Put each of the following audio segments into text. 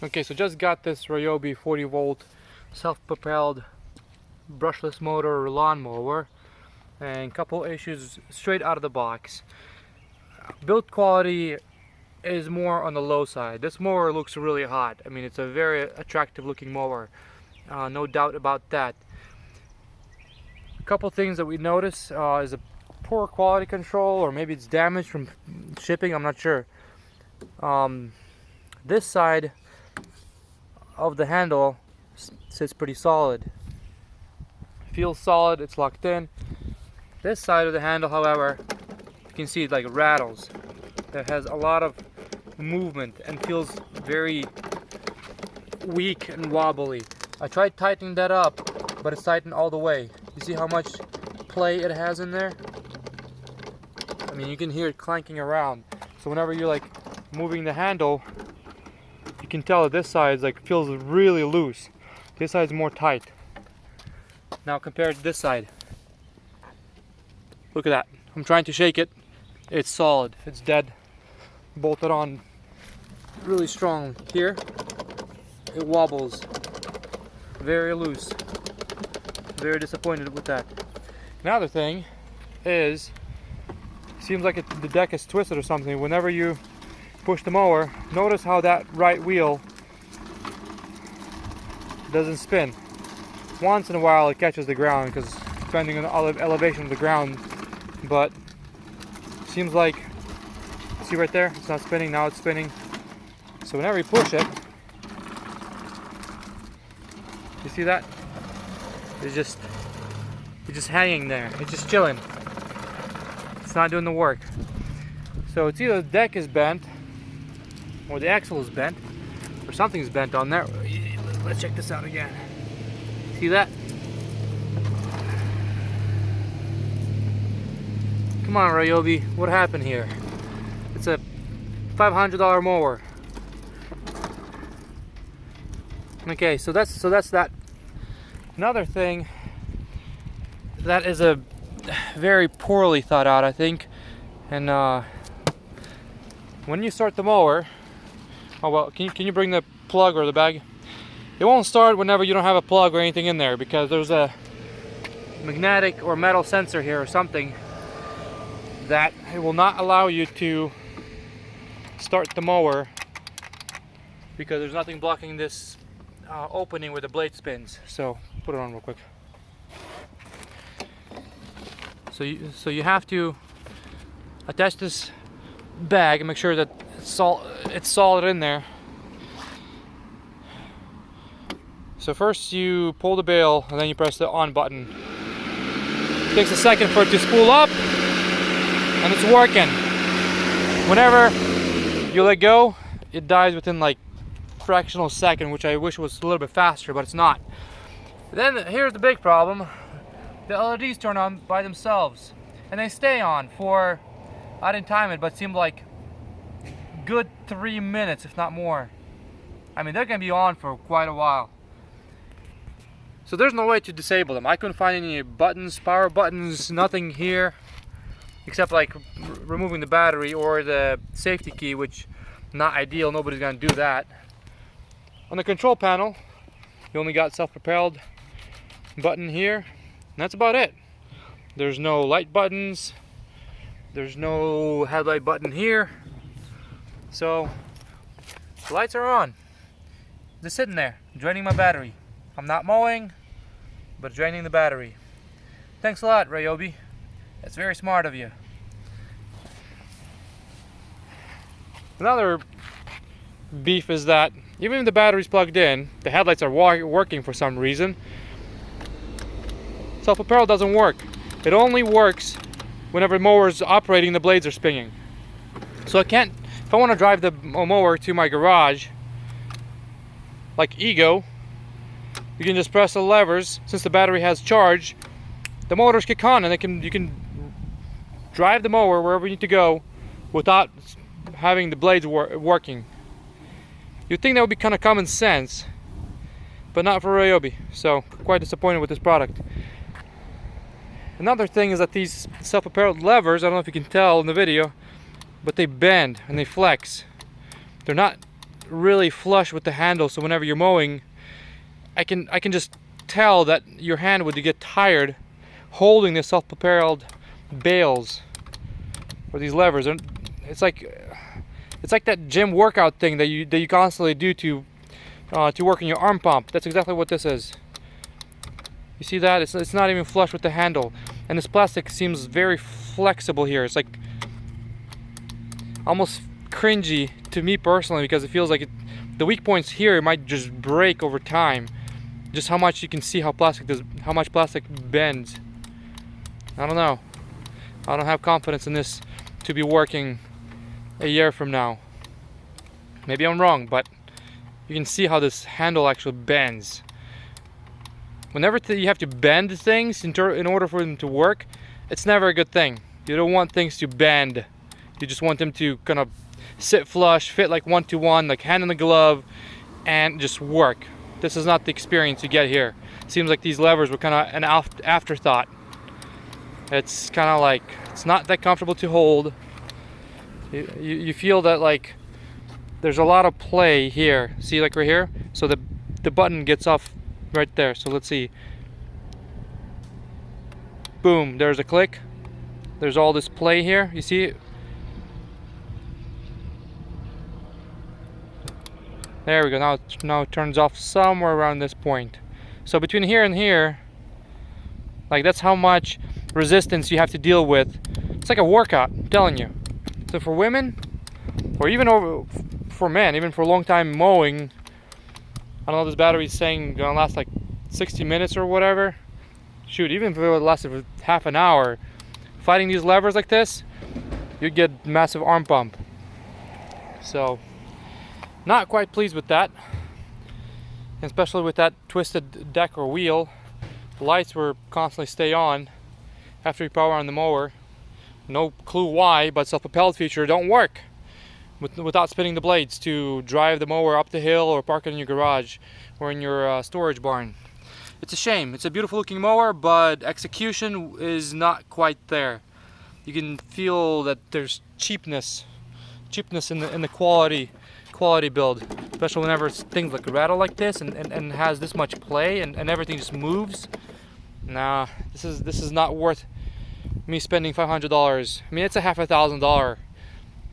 Okay, so just got this RYOBI 40 volt self-propelled brushless motor lawn mower, and a couple issues straight out of the box. Build quality is more on the low side. This mower looks really hot. I mean, it's a very attractive looking mower, no doubt about that. A couple things that we notice is a poor quality control, or maybe it's damaged from shipping, I'm not sure. This side of the handle sits pretty solid. Feels solid, it's locked in. This side of the handle, however, you can see it like rattles. It has a lot of movement and feels very weak and wobbly. I tried tightening that up, but it's tightened all the way. You see how much play it has in there? I mean, you can hear it clanking around. So whenever you're like moving the handle, you can tell that this side feels really loose. This side's more tight. Now compared to this side, look at that. I'm trying to shake it. It's solid. It's dead. Bolted on really strong. Here, it wobbles. Very loose. Very disappointed with that. Another thing is, seems like the deck is twisted or something. Whenever you push the mower, notice how that right wheel doesn't spin. Once in a while it catches the ground, because depending on the elevation of the ground, but seems like, see right there, it's not spinning. Now it's spinning. So whenever you push it, you see that? It's just hanging there. It's just chilling. It's not doing the work. So it's either the deck is bent, or the axle is bent, or something's bent on there. Let's check this out again. See that? Come on, RYOBI, what happened here? It's a $500 mower. Okay, so that's that. Another thing that is a very poorly thought out, I think, and when you start the mower, oh well, can you bring the plug or the bag? It won't start whenever you don't have a plug or anything in there, because there's a magnetic or metal sensor here or something that it will not allow you to start the mower, because there's nothing blocking this opening where the blade spins. So put it on real quick. So you have to attach this bag and make sure that it's solid in there. So first you pull the bail and then you press the on button. It takes a second for it to spool up, and it's working. Whenever you let go, it dies within like fractional second, which I wish was a little bit faster, but it's not. Then here's the big problem. The LEDs turn on by themselves, and they stay on for, I didn't time it, but it seemed like good 3 minutes, if not more. I mean, they're gonna be on for quite a while. So there's no way to disable them. I couldn't find any buttons, power buttons, nothing here, except like removing the battery or the safety key, which not ideal, nobody's gonna do that. On the control panel, you only got self-propelled button here, and that's about it. There's no light buttons, there's no headlight button here. So the lights are on, just sitting there, draining my battery. I'm not mowing, but draining the battery. Thanks a lot, RYOBI. That's very smart of you. Another beef is that even if the battery's plugged in, the headlights are working for some reason. Self-propelled doesn't work. It only works whenever the mower is operating, the blades are spinning. So I can't, if I want to drive the mower to my garage, like Ego, you can just press the levers. Since the battery has charge, the motors kick on, and you can drive the mower wherever you need to go without having the blades working. You'd think that would be kind of common sense, but not for RYOBI. So quite disappointed with this product. Another thing is that these self-propelled levers, I don't know if you can tell in the video, but they bend and they flex. They're not really flush with the handle, so whenever you're mowing, I can just tell that your hand would get tired holding the self-propelled bales or these levers. And it's like that gym workout thing that you constantly do to work on your arm pump. That's exactly what this is. You see that? It's not even flush with the handle, and this plastic seems very flexible here. It's like almost cringy to me personally, because it feels like the weak points here might just break over time. Just how much you can see how much plastic bends. I don't know. I don't have confidence in this to be working a year from now. Maybe I'm wrong, but you can see how this handle actually bends. Whenever you have to bend things in order for them to work, it's never a good thing. You don't want things to bend. You just want them to kind of sit flush, fit like 1-to-1, like hand in the glove, and just work. This is not the experience you get here. It seems like these levers were kind of an afterthought. It's kind of like, it's not that comfortable to hold. You feel that like there's a lot of play here. See, like right here? So the button gets off right there. So let's see. Boom, there's a click. There's all this play here. You see it? There we go. Now it turns off somewhere around this point. So between here and here, like that's how much resistance you have to deal with. It's like a workout, I'm telling you. So for women, or even for men, even for a long time mowing, I don't know, this battery's saying gonna last like 60 minutes or whatever. Shoot, even if it would last half an hour, fighting these levers like this, you'd get massive arm pump. So, not quite pleased with that, especially with that twisted deck or wheel. The lights were constantly stay on after you power on the mower. No clue why, but self-propelled feature don't work without spinning the blades to drive the mower up the hill or park it in your garage or in your storage barn. It's a shame. It's a beautiful looking mower, but execution is not quite there. You can feel that there's cheapness in the quality build, especially whenever things like rattle like this and has this much play and everything just moves. Nah, this is not worth me spending $500. I mean, it's a $1,000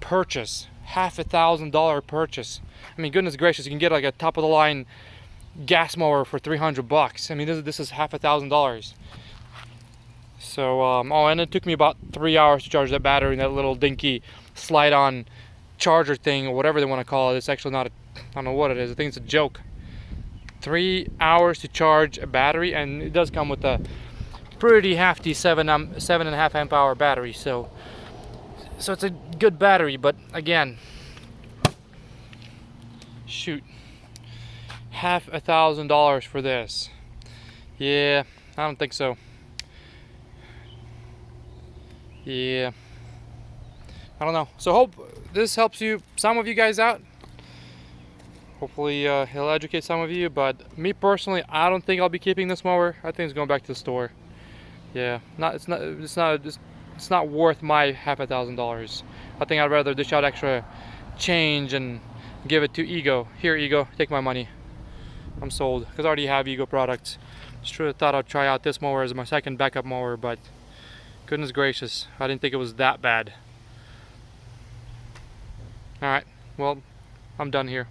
purchase. $1,000 purchase. I mean, goodness gracious, you can get like a top of the line gas mower for $300. I mean, this is $1,000. So, oh, and it took me about 3 hours to charge that battery in that little dinky slide-on charger thing, or whatever they want to call it. It's actually not I don't know what it is. I think it's a joke. 3 hours to charge a battery, and it does come with a pretty hefty 7.5 amp hour battery. So it's a good battery, but again, shoot, $1,000 for this. Yeah, I don't think so. Yeah, I don't know. So hope this helps some of you guys out. Hopefully he'll educate some of you, but me personally, I don't think I'll be keeping this mower. I think it's going back to the store. Yeah, it's not worth my $1,000. I think I'd rather dish out extra change and give it to Ego. Here, Ego, take my money. I'm sold, because I already have Ego products. Just thought I'd try out this mower as my second backup mower, but goodness gracious, I didn't think it was that bad. Alright, well, I'm done here.